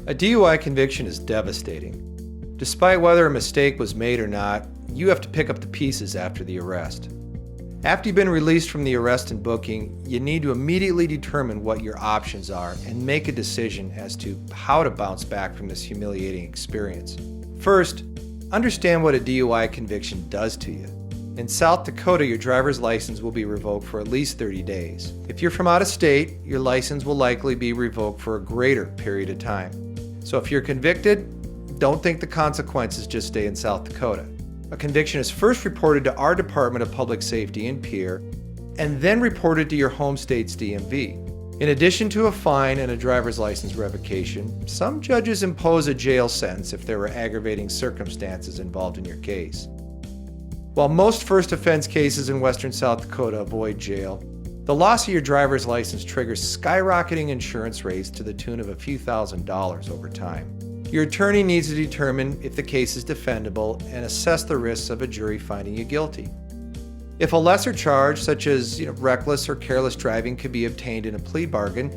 A DUI conviction is devastating. Despite whether a mistake was made or not, you have to pick up the pieces after the arrest. After you've been released from the arrest and booking, you need to immediately determine what your options are and make a decision as to how to bounce back from this humiliating experience. First, understand what a DUI conviction does to you. In South Dakota, your driver's license will be revoked for at least 30 days. If you're from out of state, your license will likely be revoked for a greater period of time. So if you're convicted, don't think the consequences just stay in South Dakota. A conviction is first reported to our Department of Public Safety in Pierre, and then reported to your home state's DMV. In addition to a fine and a driver's license revocation, some judges impose a jail sentence if there were aggravating circumstances involved in your case. While most first offense cases in western South Dakota avoid jail, the loss of your driver's license triggers skyrocketing insurance rates to the tune of a few $1,000s over time. Your attorney needs to determine if the case is defendable and assess the risks of a jury finding you guilty. If a lesser charge, such as reckless or careless driving, could be obtained in a plea bargain,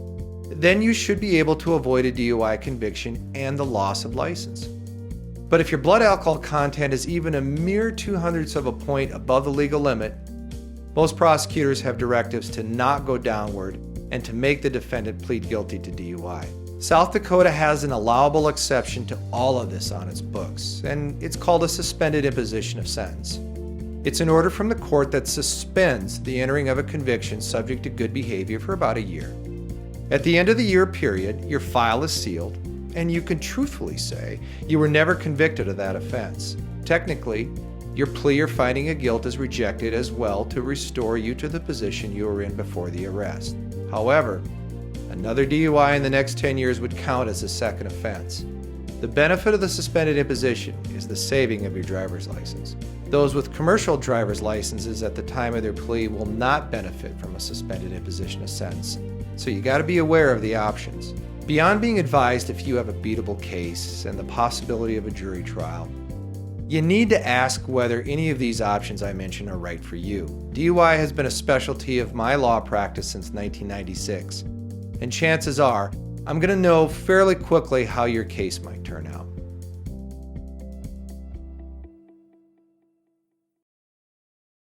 then you should be able to avoid a DUI conviction and the loss of license. But if your blood alcohol content is even a mere 0.02 of a point above the legal limit, most prosecutors have directives to not go downward and to make the defendant plead guilty to DUI. South Dakota has an allowable exception to all of this on its books, and it's called a suspended imposition of sentence. It's an order from the court that suspends the entering of a conviction subject to good behavior for about a year. At the end of the year period, your file is sealed, and you can truthfully say you were never convicted of that offense. Technically, your plea or finding of guilt is rejected as well to restore you to the position you were in before the arrest. However, another DUI in the next 10 years would count as a second offense. The benefit of the suspended imposition is the saving of your driver's license. Those with commercial driver's licenses at the time of their plea will not benefit from a suspended imposition of sentence, so you got to be aware of the options. Beyond being advised if you have a beatable case and the possibility of a jury trial, you need to ask whether any of these options I mentioned are right for you. DUI has been a specialty of my law practice since 1996. And chances are, I'm going to know fairly quickly how your case might turn out.